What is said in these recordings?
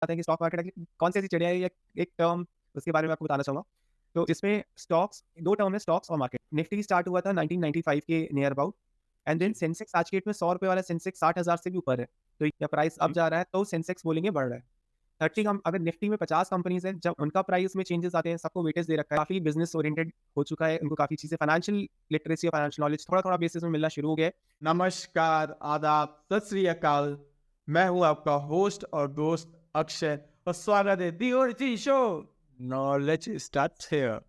हैं कि stock market actually कौन सी ऐसी चिड़िया है या एक टर्म उसके बारे में आपको बताना चाहूँगा। तो इसमें स्टॉक्स 2 टर्म है स्टॉक्स और मार्केट। निफ्टी स्टार्ट हुआ था 1995 के नियर अबाउट एंड देन जी। सेंसेक्स आज की डेट में ₹100 वाला सेंसेक्स 60,000 से भी ऊपर है। तो या प्राइस अब जी। जा रहा है तो सेंसेक्स बोलेंगे बढ़ रहा है। 30 कम अगर निफ्टी में 50 कंपनीज़ हैं, जब उनका प्राइस में चेंजेस आते हैं, सबको वेटेज दे रखा है। काफ़ी बिज़नेस ओरिएंटेड हो चुका है, उनको काफ़ी चीज़ें फाइनेंशियल लिटरेसी और फाइनेंशियल नॉलेज थोड़ा-थोड़ा बेसिस में मिलना शुरू हो गया है। नमस्कार, आदाब, सत श्री अकाल। मैं हूँ आपका होस्ट और दोस्त अक्षय और स्वागत है the origin show. Knowledge starts here.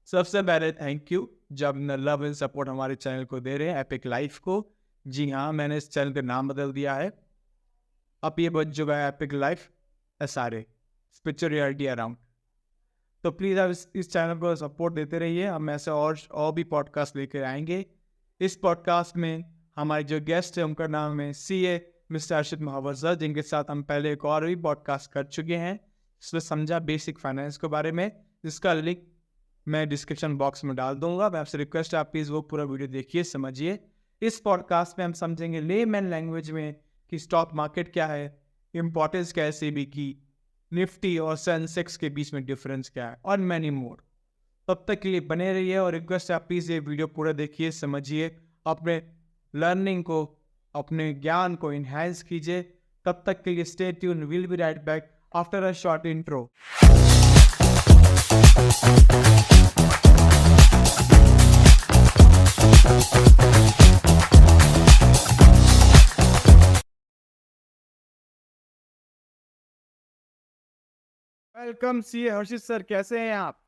सबसे पहले थैंक यू जब न लव एंड सपोर्ट हमारे चैनल को दे रहे हैं, एपिक लाइफ को। जी हाँ, मैंने इस चैनल का नाम बदल दिया है। अब ये बन चुका है epic life SRA, spiritual reality around. तो प्लीज़ आप इस चैनल को सपोर्ट देते रहिए। हम ऐसे और भी पॉडकास्ट लेकर आएंगे। इस पॉडकास्ट में हमारे जो गेस्ट है उनका नाम है सीए मिस्टर अर्शद महावजा, जिनके साथ हम पहले एक और भी पॉडकास्ट कर चुके हैं, इसमें समझा बेसिक फाइनेंस के बारे में, जिसका लिंक मैं डिस्क्रिप्शन बॉक्स में डाल दूंगा। मैं आपसे रिक्वेस्ट है आप प्लीज़ वो पूरा वीडियो देखिए, समझिए। इस पॉडकास्ट में हम समझेंगे लेमैन लैंग्वेज में कि स्टॉक मार्केट क्या है, इम्पोर्टेंस क्या है सेबी की, निफ्टी और सेंसेक्स के बीच में डिफरेंस क्या है, और मैनी मोर। तब तक के लिए बने रहिए और रिक्वेस्ट है आप प्लीज़ ये वीडियो पूरा देखिए, समझिए, अपने लर्निंग को, अपने ज्ञान को इन्हांस कीजिए। तब तक के लिए stay tune, will be right back after a short intro. Welcome सी हर्षित सर, कैसे हैं आप?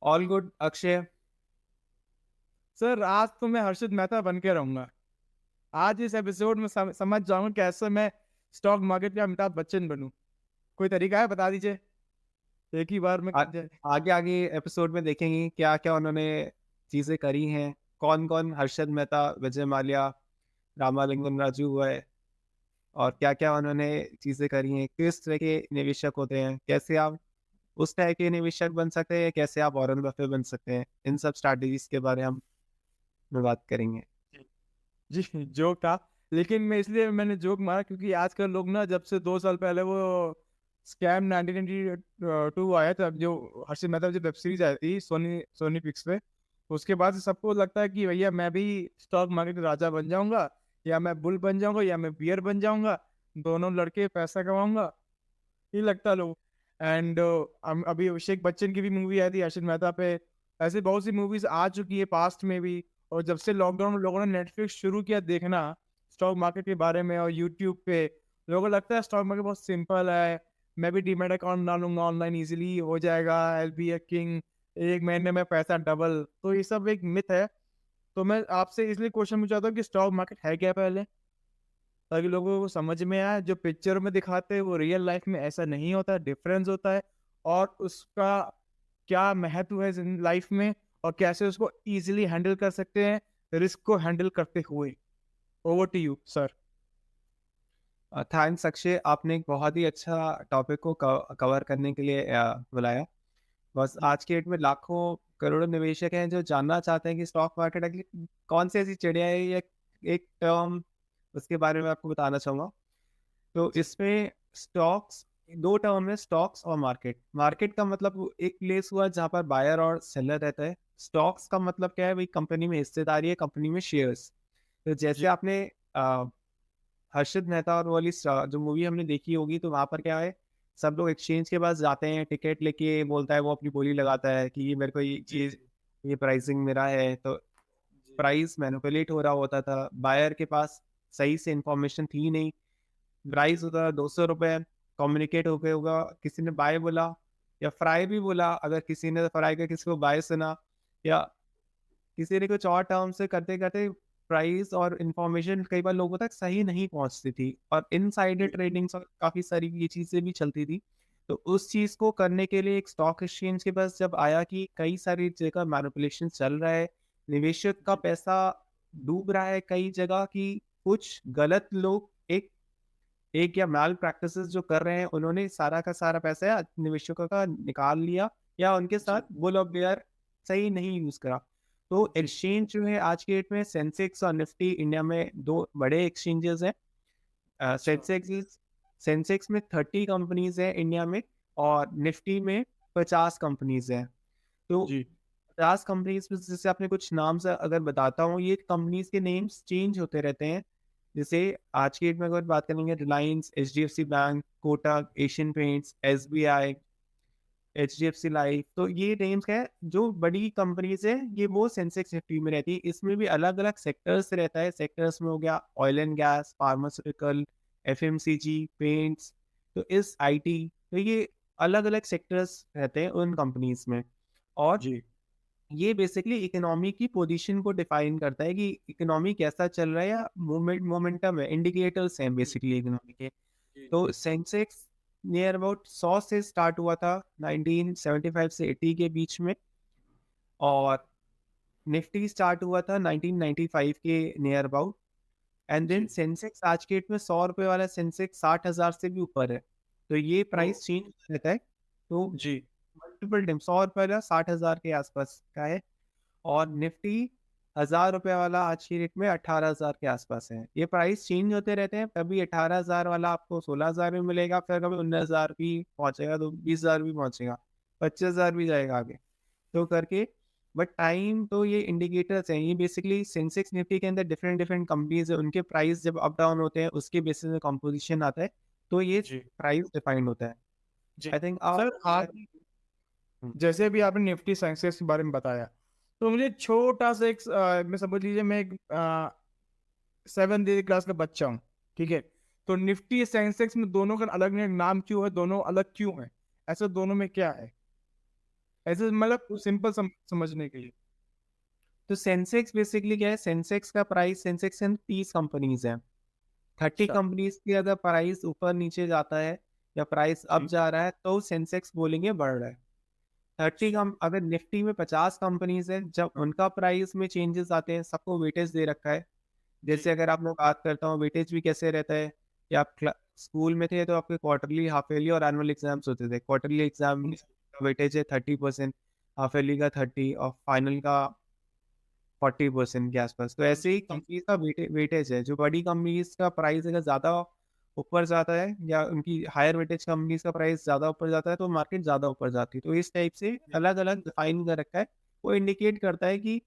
All good Akshay. सर आज तो मैं हर्षित मेहता बन के रहूंगा। आज इस एपिसोड में समझ जाऊंगा कैसे मैं स्टॉक मार्केट का अमिताभ बच्चन बनूं। कोई तरीका है, बता दीजिए, एक ही बार में आ कर जाए। आगे-आगे एपिसोड में देखेंगे क्या-क्या उन्होंने चीज़ें करी हैं, कौन-कौन हर्षद मेहता, विजय माल्या, रामालिंगम राजू है और क्या-क्या उन्होंने चीज़ें करी हैं, किस तरह के निवेशक होते हैं, कैसे आप उस टाइप के निवेशक बन सकते हैं, कैसे आप वॉरेन बफेट बन सकते हैं। इन सब स्ट्रैटेजीज़ के बारे में बात करेंगे। जी, जोक था, लेकिन मैंने जोक मारा क्योंकि आजकल लोग ना, जब से 2 साल पहले वो स्कैम 1992 आया था, जो हर्षित मेहता जो वेब सीरीज आई थी सोनी सोनी पिक्स पे, उसके बाद से सबको लगता है कि भैया मैं भी स्टॉक मार्केट का राजा बन जाऊंगा, या मैं बुल बन जाऊंगा, या मैं बियर बन जाऊंगा, दोनों लड़के पैसा कमाऊंगा, ये लगता है लोग। एंड अभी अभिषेक बच्चन की भी मूवी आई थी हर्षित मेहता पे। ऐसे बहुत सी मूवीज आ चुकी है पास्ट में भी। और जब से लॉकडाउन में लोगों ने नेटफ्लिक्स शुरू किया देखना स्टॉक मार्केट के बारे में, और यूट्यूब पे लोगों को लगता है स्टॉक मार्केट बहुत सिंपल है, मैं भी डीमैट अकाउंट डालूंगा ऑनलाइन, इजीली हो जाएगा, आई बी ए किंग, एक महीने में पैसा डबल। तो ये सब एक मिथ है। तो मैं आपसे इसलिए क्वेश्चन पूछा था कि स्टॉक मार्केट है क्या पहले, ताकि लोगों को समझ में आए। जो पिक्चर में दिखाते हैं वो रियल लाइफ में ऐसा नहीं होता, डिफरेंस होता है। और उसका क्या महत्व है लाइफ में, और कैसे उसको इजीली हैंडल कर सकते हैं रिस्क को हैंडल करते हुए। Over to you sir. Thanks Akshay, आपने एक बहुत ही अच्छा टॉपिक को कवर करने के लिए बुलाया। बस आज के डेट में लाखों करोड़ों निवेशक हैं जो जानना चाहते हैं कि स्टॉक मार्केट एक्चुअली कौन सी ऐसी चिड़िया है या एक टर्म उसके बारे में आपको बताना चाहूँगा। तो इसमें स्टॉक्स 2 टर्म है स्टॉक्स और मार्केट। मार्केट का मतलब वो एक प्लेस हुआ जहाँ पर बायर और सेलर रहता है। स्टॉक्स का मतलब क्या है? वही कंपनी में हिस्सेदारी है, कंपनी में शेयर्स। तो जैसे जी। आपने हर्षद मेहता और वो वाली जो मूवी हमने देखी होगी तो वहाँ पर क्या है, सब लोग एक्सचेंज के पास जाते हैं, टिकट लेके बोलता है, वो अपनी बोली लगाता है कि ये मेरे को जी। ये प्राइसिंग मेरा है, तो जी। प्राइस मैनिपुलेट हो रहा होता था। बायर के पास सही से इन्फॉर्मेशन थी नहीं, प्राइस होता था ₹200, कम्युनिकेट हो गया होगा, किसी ने बाय बोला या फ्राई भी बोला, अगर किसी ने फ्राई का किसी को बाय सुना या किसी ने कुछ और टर्म से करते-करते प्राइस और इन्फॉर्मेशन कई बार लोगों तक सही नहीं पहुँचती थी और इनसाइडर जी। ट्रेडिंग्स और काफ़ी सारी ये चीज़ें भी चलती थी। तो उस चीज़ को करने के लिए एक स्टॉक एक्सचेंज के पास जब आया कि कई सारी जगह मैनिपुलेशन चल रहा है, निवेशक का पैसा डूब रहा है कई जगह कि कुछ गलत लोग एक एक या मैल प्रैक्टिसेस जो कर रहे हैं, उन्होंने सारा का सारा पैसा निवेशकों का निकाल लिया या उनके साथ जी। बुल ऑफ बेयर सही नहीं यूज़ करा। तो जी। एक्सचेंज जो है आज की डेट में सेंसेक्स और निफ्टी इंडिया में 2 बड़े एक्सचेंजेस हैं। अच्छा। सेंसेक्स में 30 कंपनीज है इंडिया में, और निफ्टी में 50 कंपनीज है। तो जी 50 कंपनीज में जैसे आपने कुछ नाम से अगर बताता हूँ, ये कंपनीज के नेम्स चेंज होते रहते हैं। जैसे आज की डेट में अगर बात करेंगे, Reliance, HDFC bank, Kotak, Asian paints, SBI, HDFC life, तो ये नेम्स है जो बड़ी कंपनीज है, ये वो सेंसेक्स निफ्टी में रहती है। इसमें भी अलग अलग सेक्टर्स रहता है। सेक्टर्स में हो गया oil and gas, pharmaceutical, FMCG, paints, तो इस आईटी, तो ये अलग अलग सेक्टर्स रहते हैं उन कंपनीज में। और जी ये बेसिकली इकोनॉमी की पोजीशन को डिफाइन करता है कि इकोनॉमी कैसा चल रहा है, या मोमेंटम है, इंडिकेटर्स हैं बेसिकली इकोनॉमी के। जी तो जी सेंसेक्स नियर अबाउट 100 से स्टार्ट हुआ था 1975 से 80 के बीच में, और निफ्टी स्टार्ट हुआ था 1995 के नियर अबाउट। एंड देन जी सेंसेक्स आज के डेट में 100 रुपए वाला सेंसेक्स 60,000 से भी ऊपर है। तो ये तो प्राइस चेंज रहता है। तो जी मल्टीपल टाइम 100 रुपए वाला 60,000 के आसपास का है, और निफ्टी 1000 रुपए वाला आज की डेट में 18,000 के आसपास है। ये प्राइस चेंज होते रहते हैं, कभी 18,000 वाला आपको 16,000 में मिलेगा, फिर कभी 19,000 भी पहुंचेगा, तो 20,000 भी पहुंचेगा, 25,000 भी जाएगा आगे, तो करके। बट टाइम तो ये इंडिकेटर्स हैं, ये बेसिकली सेंसेक्स निफ्टी के अंदर डिफरेंट डिफरेंट कंपनीज है, उनके प्राइस जब अप डाउन होते हैं उसके बेसिस में कंपोजिशन आता है, तो ये जी प्राइस डिफाइंड होता है। जी आई थिंक आप। सर, आज जैसे भी आपने निफ्टी सेंसेक्स के बारे में बताया, तो मुझे छोटा सा एक मैं समझ लीजिए, मैं एक 7th क्लास का बच्चा हूँ, ठीक है। तो निफ्टी सेंसेक्स में दोनों का अलग अलग नाम क्यों है, दोनों अलग क्यों है, ऐसे दोनों में क्या है, ऐसे मतलब सिंपल समझने के लिए। तो सेंसेक्स बेसिकली क्या है, सेंसेक्स का प्राइस, सेंसेक्स में 30 कंपनीज हैं। 30 अच्छा कंपनीज की अगर प्राइस ऊपर नीचे जाता है, या प्राइस अप जी जा रहा है, तो सेंसेक्स बोलेंगे बढ़ रहा है। 30 अच्छा कम अगर निफ्टी में 50 कंपनीज हैं, जब उनका प्राइस में चेंजेस आते हैं, सबको वेटेज दे रखा है। जी जैसे अगर आप लोग बात करता हूँ, वेटेज भी कैसे रहता है कि आप स्कूल में थे तो आपके क्वार्टरली, हाफ ईयरली और एनुअल एग्जाम्स होते थे। क्वार्टरली एग्जाम का वेटेज है 30%, हाफ ईयरली का 30, और फाइनल का 40% के आसपास। तो ऐसे ही कंपनीज का वेटेज है। जो बड़ी कंपनीज का प्राइस अगर ज़्यादा ऊपर जाता है, या उनकी हायर वेटेज कंपनीज का प्राइस ज़्यादा ऊपर जाता है, तो मार्केट ज़्यादा ऊपर जाती है। तो इस टाइप से अलग अलग डिफाइन कर रखा है। वो इंडिकेट करता है कि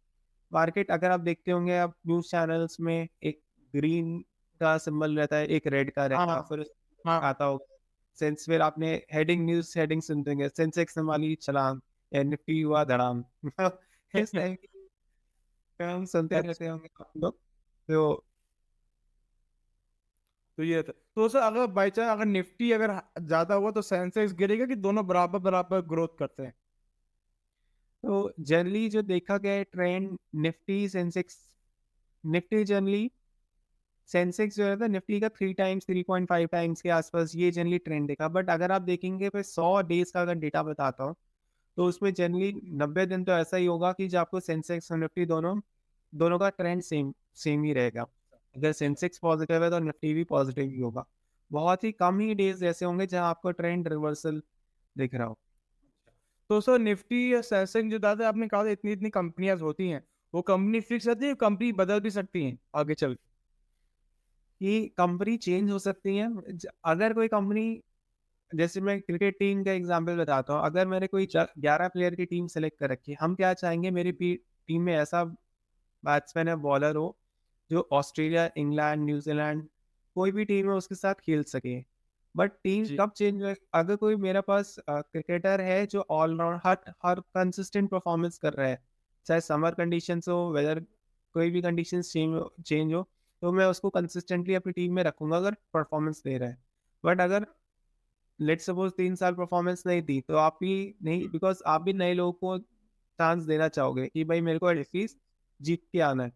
मार्केट, अगर आप देखते होंगे, आप न्यूज़ चैनल्स में एक ग्रीन का सिंबल रहता है, एक रेड का हाँ रहता है, हाँ फिर उसमें हाँ आता होगा सेंस, फिर आपने हेडिंग, न्यूज़ हेडिंग सुनते होंगे, सेंसेक्स वाली छलांग, या निफ्टी हुआ धड़ाम। इस टाइप की हम सुनते रहते अच्छा, होंगे आप लोग। तो तो ये था। तो सर, अगर बाई चांस अगर निफ्टी अगर ज्यादा हुआ तो सेंसेक्स गिरेगा, कि दोनों बराबर बराबर ग्रोथ करते हैं। जनरली जो देखा गया है trend, Nifty Sensex, Nifty generally, Sensex जो है था निफ्टी का 3 टाइम्स, 3.5 टाइम्स के आसपास, ये जनरली ट्रेंड देखा। बट अगर आप देखेंगे, फिर 100 डेज का अगर डेटा बताता हूँ, तो उसमें जनरली 90 दिन तो ऐसा ही होगा कि जो आपको सेंसेक्स और निफ्टी दोनों दोनों का ट्रेंड सेम सेम ही रहेगा। अगर अच्छा सेंसेक्स पॉजिटिव है तो निफ्टी भी पॉजिटिव ही होगा। बहुत ही कम ही डेज ऐसे होंगे जहां आपको ट्रेंड रिवर्सल दिख रहा हो। तो सर, निफ्टी या सेंसेक्स जो दादा आपने कहा था, इतनी इतनी कंपनियां होती हैं, वो कंपनी फिक्स रहती है, कंपनी बदल भी सकती हैं आगे चल के। कि कंपनी चेंज हो सकती है। अगर कोई कंपनी, जैसे मैं क्रिकेट टीम का एग्जांपल बताता हूँ, अगर मैंने कोई 11 प्लेयर की टीम सेलेक्ट कर रखी है, हम क्या चाहेंगे, मेरी टीम में ऐसा बैट्समैन है, बॉलर हो, जो ऑस्ट्रेलिया, इंग्लैंड, न्यूजीलैंड, कोई भी टीम है उसके साथ खेल सके। बट टीम जी कब चेंज हो, अगर कोई मेरे पास क्रिकेटर है जो ऑलराउंड हर हर कंसिस्टेंट परफॉर्मेंस कर रहा है, चाहे समर कंडीशंस हो, वेदर, कोई भी कंडीशंस चेंज हो, तो मैं उसको कंसिस्टेंटली अपनी टीम में रखूंगा अगर परफॉर्मेंस दे रहा है। बट अगर लेट सपोज 3 साल परफॉर्मेंस नहीं दी, तो आप भी नहीं, बिकॉज आप भी नए लोगों को चांस देना चाहोगे कि भाई मेरे को जी एटलीस्ट जीत के आना है।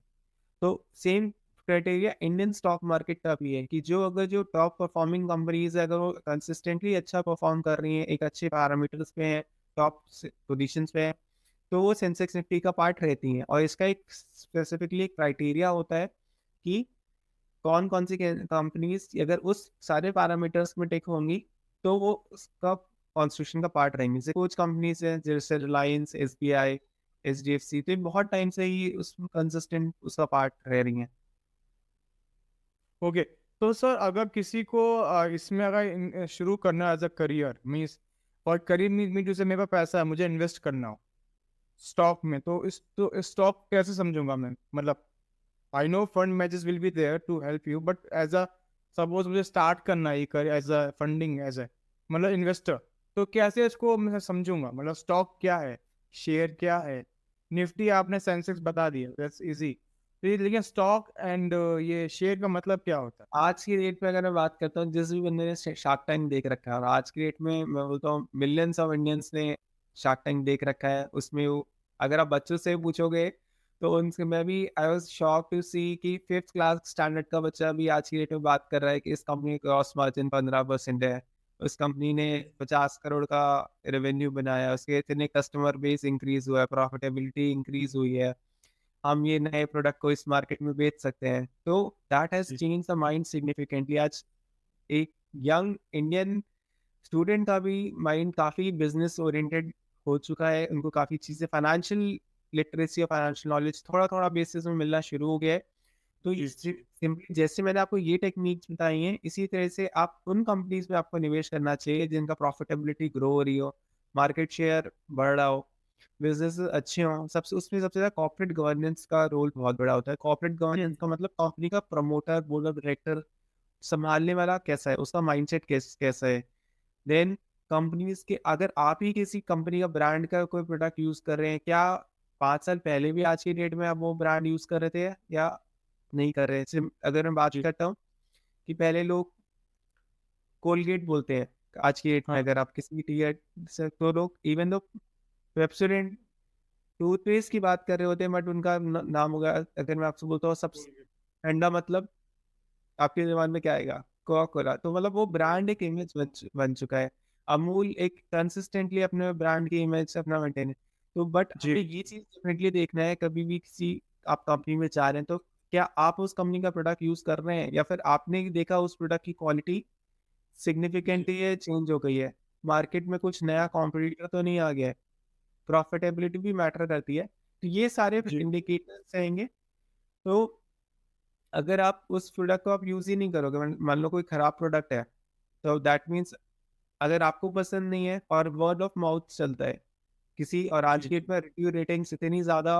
तो same criteria Indian stock market का भी है कि जो अगर जो टॉप परफॉर्मिंग कंपनीज है, अगर वो कंसिस्टेंटली अच्छा परफॉर्म कर रही हैं, एक अच्छे पैरामीटर्स पे हैं, टॉप पोजीशंस पे हैं, तो वो सेंसेक्स निफ्टी का पार्ट रहती हैं। और इसका एक स्पेसिफिकली क्राइटेरिया होता है कि कौन कौन सी कंपनीज अगर उस सारे पैरामीटर्स में टिक होंगी, तो वो उसका कॉन्स्टिट्यूशन का पार्ट रहेंगी। जैसे कुछ कंपनीज हैं जैसे रिलायंस, एसबीआई, एचडीएफसी, तो ये बहुत टाइम से ही उस कंसिस्टेंट उसका पार्ट रह रही हैं। ओके। तो सर अगर किसी को इसमें अगर शुरू करना एज अ करियर मीन्स, और करियर मीन जैसे मेरे पास पैसा है, मुझे इन्वेस्ट करना हो स्टॉक में, तो स्टॉक कैसे समझूंगा मैं? मतलब I know fund managers will be there to help you, but as a suppose मुझे स्टार्ट करना है कर as a funding as a मतलब इन्वेस्टर, तो कैसे इसको मैं समझूंगा? मतलब स्टॉक क्या है, शेयर क्या है? निफ्टी आपने सेंसेक्स बता दिया, दैट्स इजी। तो लेकिन स्टॉक एंड ये शेयर का मतलब क्या होता है? आज की डेट में अगर मैं बात करता हूँ, जिस भी बंदे ने शार्क टैंक देख रखा है, और आज की डेट में मैं बोलता हूँ मिलियंस ऑफ इंडियंस ने शार्क टैंक देख रखा है। उसमें अगर आप बच्चों से पूछोगे तो उनसे, मैं भी आई वाज शॉक टू सी कि 5th क्लास स्टैंडर्ड का बच्चा भी आज की डेट में बात कर रहा है कि इस कंपनी का ग्रॉस मार्जिन 15% है, उस कंपनी ने 50 करोड़ का रेवेन्यू बनाया, उसके इतने कस्टमर बेस इंक्रीज हुआ है, प्रॉफिटेबिलिटी इंक्रीज हुई है, हम ये नए प्रोडक्ट को इस मार्केट में बेच सकते हैं। तो दैट हैज जी चेंज द माइंड सिग्निफिकेंटली। आज एक यंग इंडियन स्टूडेंट का भी माइंड काफ़ी बिजनेस ओरिएंटेड हो चुका है, उनको काफ़ी चीज़ें फाइनेंशियल लिटरेसी और फाइनेंशियल नॉलेज थोड़ा थोड़ा बेसिस में मिलना शुरू हो गया है। तो जी सिंपली जैसे मैंने आपको ये टेक्निक्स बताई हैं, इसी तरह से आप उन कंपनीज में आपको निवेश करना चाहिए जिनका प्रॉफिटेबिलिटी ग्रो हो रही हो, मार्केट शेयर बढ़ रहा हो, बिजनेस अच्छे हों। सबसे उसमें सबसे ज़्यादा कॉर्पोरेट गवर्नेंस का रोल बहुत बड़ा होता है। कॉर्पोरेट गवर्नेंस का मतलब कंपनी का प्रमोटर, बोर्ड ऑफ डायरेक्टर संभालने वाला कैसा है, उसका माइंडसेट कैसा है। देन कंपनीज के, अगर आप ही किसी कंपनी का ब्रांड का कोई प्रोडक्ट यूज कर रहे हैं, क्या 5 साल पहले भी आज की डेट में आप वो ब्रांड यूज कर रहे थे या नहीं कर रहे हैं? अगर मैं बात जी करता हूँ कि पहले लोग कोलगेट बोलते हैं, आज की डेट में हाँ अगर आप किसी टीयर से, तो लोग इवन दो पेप्सोडेंट टूथपेस्ट की बात कर रहे होते हैं, बट उनका नाम होगा, अगर मैं आपसे बोलता हूँ सब ठंडा, मतलब आपके दिमाग में क्या आएगा? Coca Cola. तो मतलब वो ब्रांड एक इमेज बन चुका है। अमूल एक कंसिस्टेंटली अपने ब्रांड की इमेज अपना मेंटेन है। तो बट जी हमें ये चीज़ डेफिनेटली देखना है, कभी भी किसी आप कंपनी में जा रहे हैं तो क्या आप उस कंपनी का प्रोडक्ट यूज़ कर रहे हैं, या फिर आपने ही देखा उस प्रोडक्ट की क्वालिटी जी सिग्निफिकेंटली ये चेंज हो गई है। मार्केट में कुछ नया कॉम्पिटिटर तो नहीं आ गया है। प्रॉफिटेबिलिटी भी मैटर करती है। तो ये सारे जी इंडिकेटर्स रहेंगे। तो अगर आप उस प्रोडक्ट को आप यूज़ ही नहीं करोगे, मान लो कोई खराब प्रोडक्ट है, तो दैट मीन्स अगर आपको पसंद नहीं है और वर्ड ऑफ माउथ चलता है किसी, और आज जी की डेट में रिव्यू रेटिंग्स इतनी ज़्यादा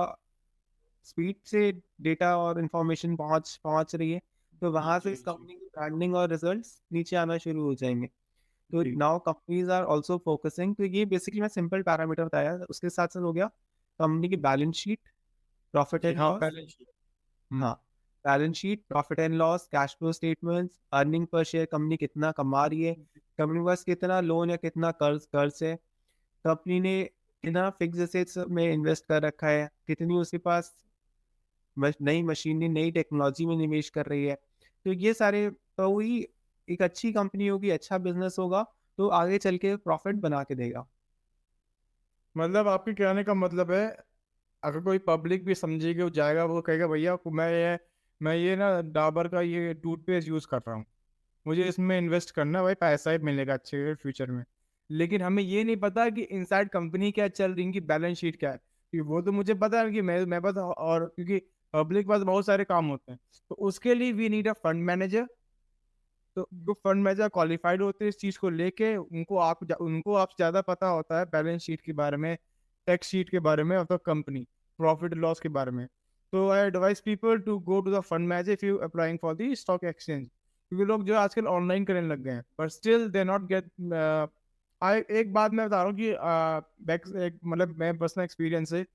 स्पीड से डेटा और इन्फॉर्मेशन पहुंच पहुंच रही है, तो वहां से जी इस जी कंपनी की ब्रांडिंग और रिजल्ट्स नीचे आना शुरू हो जाएंगे। तो जी now companies are also focusing. तो ये बेसिकली मैं सिंपल पैरामीटर बताया, उसके साथ साथ हो गया कंपनी की बैलेंस शीट, प्रॉफिट जी एंड हाँ लॉस। Balance sheet. हाँ, balance sheet, profit and loss, cash flow statements, earning per share, company कितना कमा रही है, कंपनी के पास कितना लोन या कितना कर्ज कर्ज है, कंपनी ने कितना फिक्स एसेट्स में इन्वेस्ट कर रखा है, कितनी उसके पास नई मशीनरी, नई टेक्नोलॉजी में निवेश कर रही है। तो ये सारे, तो वही एक अच्छी कंपनी होगी, अच्छा बिजनेस होगा, तो आगे चल के प्रॉफिट बना के देगा। मतलब आपके कहने का मतलब है, अगर कोई पब्लिक भी समझेगी वो जाएगा, वो कहेगा भैया मैं ये ना डाबर का ये टूथपेस्ट यूज़ कर रहा हूँ, मुझे इसमें इन्वेस्ट करना है, भाई पैसा ही मिलेगा अच्छे फ्यूचर में। लेकिन हमें ये नहीं पता कि इनसाइड कंपनी क्या चल रही है, इनकी बैलेंस शीट क्या है। क्योंकि वो तो मुझे पता है कि मैं बस, और क्योंकि पब्लिक के पास बहुत सारे काम होते हैं, तो उसके लिए we need a fund manager. तो जो फंड मैनेजर क्वालिफाइड होते हैं इस चीज़ को लेके, उनको आपसे ज़्यादा पता होता है बैलेंस शीट के बारे में, टैक्स शीट के बारे में, और तो कंपनी प्रॉफिट लॉस के बारे में। तो I advise people to go to the fund manager if you applying for the stock exchange, क्योंकि लोग जो आजकल ऑनलाइन करने लग गए हैं, but still they not get. I एक बात मैं बता रहा हूँ कि एक मतलब मैं पर्सनल एक्सपीरियंस है,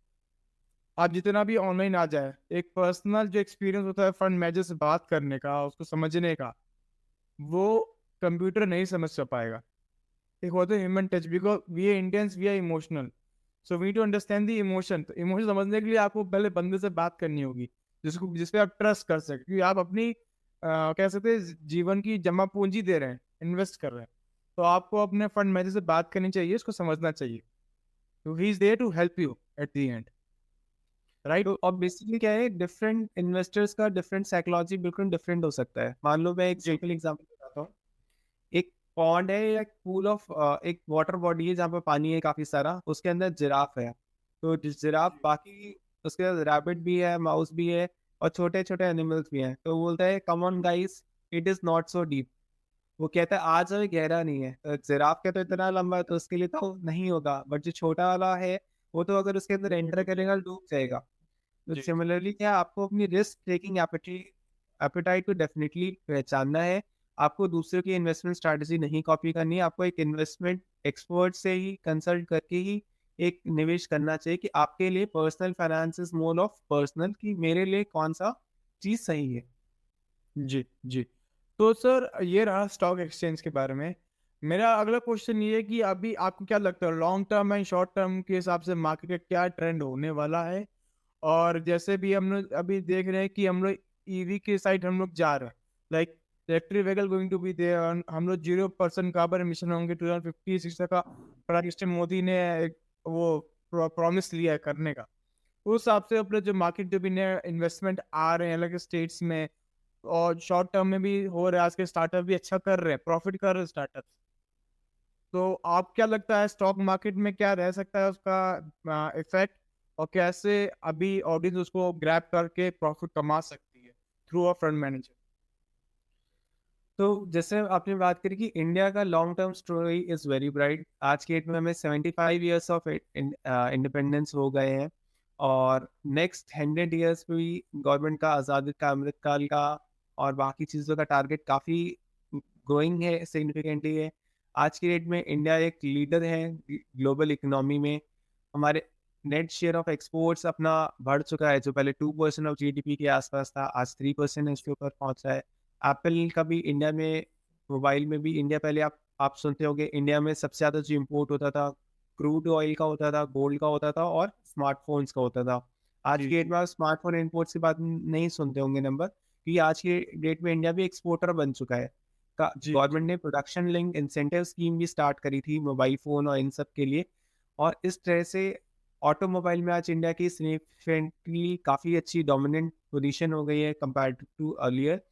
आप जितना भी ऑनलाइन आ जाए, एक पर्सनल जो एक्सपीरियंस होता है फंड मैनेजर से बात करने का, उसको समझने का, वो कंप्यूटर नहीं समझ पाएगा। एक होता है human touch, because we are intense, we are emotional, so we to understand the emotion. तो इमोशन समझने के लिए आपको पहले बंदे से बात करनी होगी, जिसपे आप ट्रस्ट कर सके, क्योंकि आप अपनी कह सकते हैं जीवन की जमा पूंजी दे रहे हैं, इन्वेस्ट कर रहे हैं। तो आपको अपने फंड मैनेजर से बात करनी चाहिए, इसको समझना चाहिए, तो he is there to help you at the end, right? तो अब बेसिकली क्या है, डिफरेंट इन्वेस्टर्स का डिफरेंट साइकोलॉजी बिल्कुल डिफरेंट हो सकता है। मान लो मैं एक जी सिंपल एग्जांपल बताता हूँ। एक पॉन्ड है या एक पूल ऑफ, एक वाटर बॉडी है जहाँ पर पानी है काफी सारा, उसके अंदर जिराफ है। तो जिराफ बाकी, उसके अंदर रैबिट भी है, माउस भी है, और छोटे छोटे एनिमल्स भी हैं। तो बोलता है come on guys, it is not so deep. वो कहता है आज अभी गहरा नहीं है, जिराफ का तो इतना लंबा है तो उसके लिए तो नहीं होगा, बट जो छोटा वाला है वो तो अगर उसके अंदर एंटर करेगा डूब जाएगा। तो जी, सिमिलरली क्या आपको अपनी रिस्क टेकिंग एपेटाइट को डेफिनेटली पहचानना है। आपको दूसरों की इन्वेस्टमेंट स्ट्रैटेजी नहीं कॉपी करनी है। आपको एक इन्वेस्टमेंट एक्सपर्ट से ही कंसल्ट करके ही एक निवेश करना चाहिए कि आपके लिए personal finance is more of personal, कि मेरे लिए कौन सा चीज़ सही है। जी, जी। तो सर ये रहा स्टॉक एक्सचेंज के बारे में। मेरा अगला क्वेश्चन ये है कि अभी आपको क्या लगता है long term and short term के हिसाब से मार्केट का क्या ट्रेंड होने वाला है? और जैसे भी हम लोग अभी देख रहे हैं कि हम लोग ईवी के साइड हम लोग जा रहे हैं, like electric vehicle going to be there, हम लोग 0% कार्बन एमिशन होंगे 2050-60 का प्राइम मिनिस्टर मोदी ने एक वो प्रॉमिस लिया है करने का। उस हिसाब से अपने जो मार्केट जो भी नए इन्वेस्टमेंट आ रहे हैं अलग स्टेट्स में और शॉर्ट टर्म में भी हो रहा है, आज के स्टार्टअप भी अच्छा कर रहे हैं, प्रॉफिट कर रहे हैं स्टार्टअप। तो आप क्या लगता है स्टॉक मार्केट में क्या रह सकता है उसका इफेक्ट, और कैसे अभी ऑडियंस उसको ग्रैब करके प्रॉफिट कमा सकती है थ्रू अ फंड मैनेजर? तो जैसे आपने बात करी कि इंडिया का long term story is very bright. आज की डेट में हमें 75 ईयर्स ऑफ इंडिपेंडेंस हो गए हैं, और नेक्स्ट 100 ईयर्स भी गवर्नमेंट का आज़ादी का अमृतकाल का और बाकी चीज़ों का टारगेट काफ़ी ग्रोइंग है, सिग्निफिकेंटली है। आज की डेट में इंडिया एक लीडर है ग्लोबल इकोनॉमी में। हमारे नेट शेयर ऑफ एक्सपोर्ट्स अपना बढ़ चुका है, जो पहले 2% ऑफ जीडीपी के आसपास था, आज 3% इसके ऊपर पहुंचा है। एप्पल का भी इंडिया में, मोबाइल में भी इंडिया, पहले आप सुनते होंगे इंडिया में सबसे ज़्यादा जो इम्पोर्ट होता था क्रूड ऑयल का होता था, गोल्ड का होता था और स्मार्टफोन्स का होता था। आज जी, की डेट जी, में आप स्मार्टफोन इम्पोर्ट्स की बात नहीं सुनते होंगे नंबर, क्योंकि आज की डेट में इंडिया भी एक्सपोर्टर बन चुका है। जी, जी, गवर्नमेंट ने प्रोडक्शन लिंक इंसेंटिव स्कीम भी स्टार्ट करी थी मोबाइल फ़ोन और इन सब के लिए, और इस तरह से ऑटोमोबाइल में आज इंडिया की सिग्निफिकेंटली काफ़ी अच्छी डोमिनेंट पोजीशन हो गई है कंपेयर टू अर्लियर।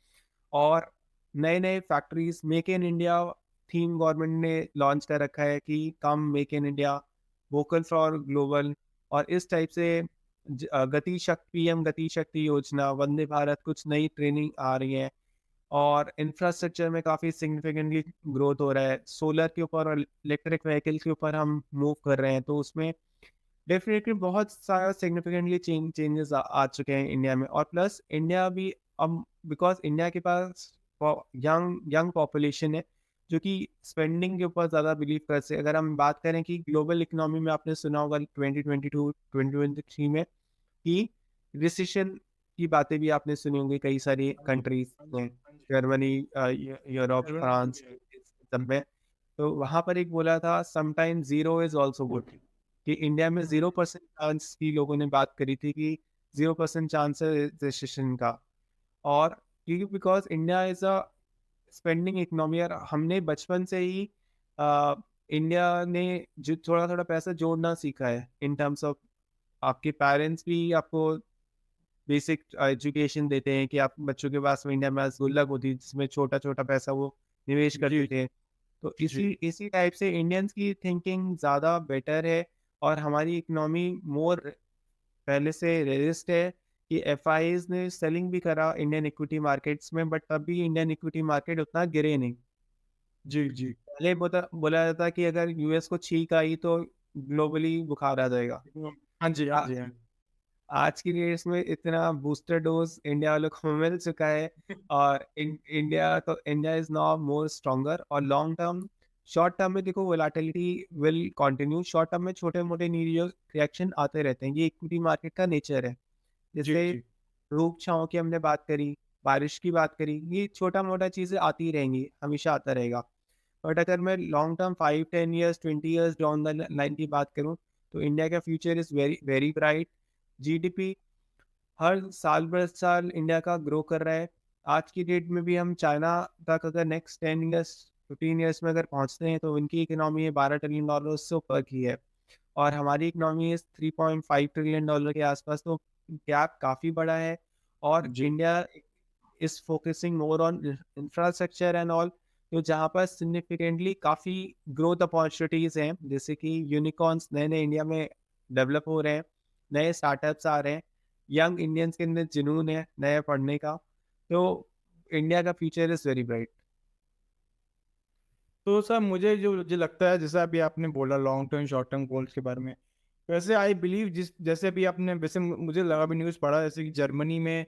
और नए-नए factories, make in India theme government ने लॉन्च कर रखा है कि come make in India, vocal for global, और इस टाइप से गति शक्ति, पीएम गति शक्ति योजना, वंदे भारत, कुछ नई ट्रेनिंग आ रही है, और इंफ्रास्ट्रक्चर में काफ़ी सिग्निफिकेंटली ग्रोथ हो रहा है। सोलर के ऊपर और इलेक्ट्रिक व्हीकल के ऊपर हम मूव कर रहे हैं, तो उसमें डेफ़िनेटली बहुत सारा सिग्निफिकेंटली चेंजेस आ चुके हैं इंडिया में। और प्लस इंडिया भी अब, बिकॉज़ इंडिया के पास यंग यंग पॉपुलेशन है, जो कि स्पेंडिंग के ऊपर ज़्यादा बिलीव करते हैं। अगर हम बात करें कि ग्लोबल इकोनॉमी में आपने सुना होगा 2022, 2023 में कि रिसेशन की बातें भी आपने सुनी होंगी कई सारी हाँ जी, कंट्रीज़ हाँ जी, में, हाँ जी, जर्मनी, यूरोप, फ्रांस, जी, इस सब में। तो वहाँ पर एक बोला था, sometimes zero is also good, कि इंडिया में 0% चांस की लोगों ने बात करी थी कि 0% चांस है रिसेशन का। और क्योंकि because India is a spending economy, और हमने बचपन से ही अ, इंडिया ने जो थोड़ा-थोड़ा पैसा जोड़ना सीखा है इन टर्म्स ऑफ, आपके पेरेंट्स भी आपको बेसिक एजुकेशन देते हैं कि आप बच्चों के पास में इंडिया में आज गुल्लक होती है जिसमें छोटा-छोटा पैसा वो निवेश जी, करते थे। तो जी, इसी इसी टाइप से इंडियंस की थिंकिंग ज़्यादा बेटर है, और हमारी इकोनॉमी मोर पहले से रेजिस्ट है कि एफआईज ने सेलिंग भी करा इंडियन इक्विटी मार्केट्स में, बट तब भी इंडियन इक्विटी मार्केट उतना गिरे नहीं। जी, जी। पहले बोला जाता कि अगर यूएस को छींक आई तो ग्लोबली बुखार आ जाएगा। हाँ जी, हाँ आ, जी, हाँ आज की डेट में इतना बूस्टर डोज इंडिया वालों को मिल चुका है, जी। और India is now more stronger. और लॉन्ग टर्म, शॉर्ट टर्म में देखो volatility will continue, short term में छोटे मोटे न्यूज रिएक्शन आते रहते हैं, ये इक्विटी मार्केट का नेचर है। जी, जैसे जी, धूप छाँव की हमने बात करी, बारिश की बात करी, ये छोटा मोटा चीज़ें आती रहेंगी, हमेशा आता रहेगा। बट अगर मैं long term 5-10 years, 20 years down the line की बात करूँ, तो इंडिया का future is very very bright. GDP हर साल बर साल इंडिया का ग्रो कर रहा है। आज की डेट में भी हम चाइना तक अगर नेक्स्ट 10 ईयर्स, 15 ईयर्स में अगर पहुँचते हैं, तो उनकी इकोनॉमी है $12 ट्रिलियन से ऊपर की है, और हमारी इकोनॉमी इज़ $3.5 ट्रिलियन के आसपास, तो गैप काफ़ी बड़ा है। और जी, India is focusing more on infrastructure and all, तो जहाँ पर सिग्निफिकेंटली काफ़ी ग्रोथ अपॉर्चुनिटीज़ हैं, जैसे कि यूनिकॉर्न्स नए-नए इंडिया में डेवलप हो रहे हैं, नए स्टार्टअप्स आ रहे हैं, यंग इंडियंस के अंदर जुनून है नया पढ़ने का। तो इंडिया का फ्यूचर इज वेरी ब्राइट। तो सर मुझे लगता है, जैसे अभी आपने बोला long term short term goals के बारे में, वैसे आई बिलीव जैसे अभी आपने, वैसे मुझे लगा भी न्यूज़ पढ़ा जैसे कि जर्मनी में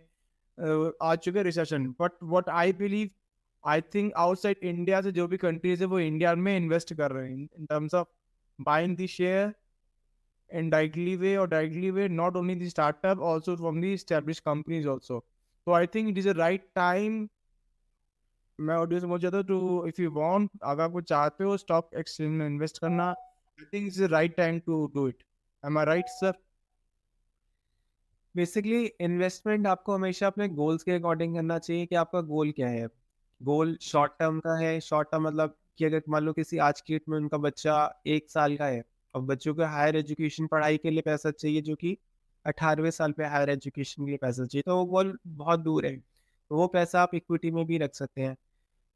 आ चुके recession, but what I believe, I think outside India से जो भी कंट्रीज है वो इंडिया में इन्वेस्ट कर रहे हैं in terms of buying the share directly way, not only the startup, also from the established companies also. So I think it is a right time. मैं ऑडियो से बोल चाहता हूँ टू, इफ यू वांट, अगर आप कुछ चाहते हो स्टॉक एक्सचेंज में इन्वेस्ट करना, I think it's the right time to do it. Am I right sir? Basically investment आपको हमेशा अपने गोल्स के अकॉर्डिंग करना चाहिए कि आपका गोल क्या है। गोल शॉर्ट टर्म का है, शॉर्ट टर्म मतलब कि अगर मान लो किसी आज की डेट में उनका बच्चा 1 साल का है और बच्चों को हायर एजुकेशन पढ़ाई के लिए पैसा चाहिए जो कि 18वें साल पे हायर एजुकेशन के लिए पैसा चाहिए, तो वो गोल बहुत दूर है, तो वो पैसा आप इक्विटी में भी रख सकते हैं।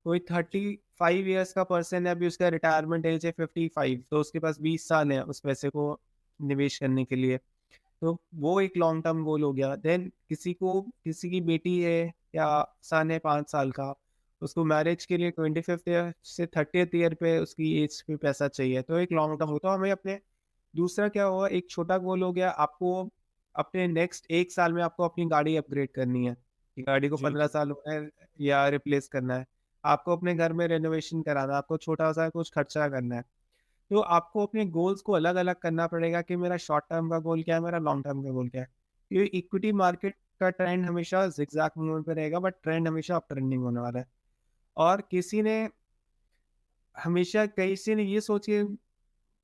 कोई 35 ईयर्स का पर्सन है, अभी उसका रिटायरमेंट एज है 55, तो उसके पास 20 साल है उस पैसे को निवेश करने के लिए, तो वो एक लॉन्ग टर्म गोल हो गया। देन किसी की बेटी है या सन है 5 साल का, उसको मैरिज के लिए 25th ईयर से 30th ईयर पे उसकी एज पे पैसा चाहिए, तो एक लॉन्ग टर्म होता है हमें अपने। दूसरा क्या हुआ, एक छोटा गोल हो गया, आपको अपने नेक्स्ट 1 साल में आपको अपनी गाड़ी अपग्रेड करनी है कि गाड़ी को जी 15 साल हो गए या रिप्लेस करना है, आपको अपने घर में रेनोवेशन कराना है, आपको छोटा सा कुछ खर्चा करना है। तो आपको अपने गोल्स को अलग-अलग करना पड़ेगा कि मेरा शॉर्ट टर्म का गोल क्या है, मेरा लॉन्ग टर्म का गोल क्या है। ये इक्विटी मार्केट का ट्रेंड हमेशा ज़िगज़ैग मूवमेंट पे रहेगा, बट ट्रेंड हमेशा अप ट्रेंडिंग होने वाला है। और किसी ने ये सोच के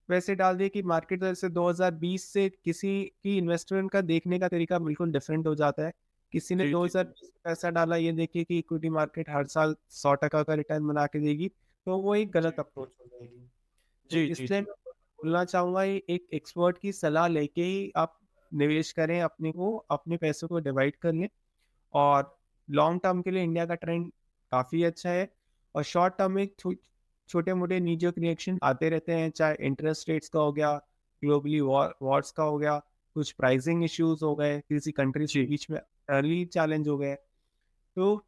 पैसे डाल दिए कि मार्केट जैसे 2020 से किसी की इन्वेस्टमेंट का देखने का तरीका बिल्कुल डिफरेंट हो जाता है। किसी ने जी जी 2020 में पैसा डाला ये देख के कि इक्विटी मार्केट हर साल 100% का रिटर्न बना के देगी, तो वो एक गलत अप्रोच हो जाएगी। तो जी जी इसलिए मैं बोलना चाहूँगा ये एक एक्सपर्ट की सलाह लेके ही आप निवेश करें, अपने पैसों को डिवाइड कर लें। और लॉन्ग टर्म के लिए इंडिया का ट्रेंड काफ़ी अच्छा है, और शॉर्ट टर्म में छोटे-मोटे नी-जर्क रिएक्शन आते रहते हैं, चाहे इंटरेस्ट रेट्स का हो गया, ग्लोबली वॉर्स का हो गया, कुछ प्राइसिंग इश्यूज़ हो गए, किसी कंट्रीज़ के जी बीच में अर्ली चैलेंज हो गए। तो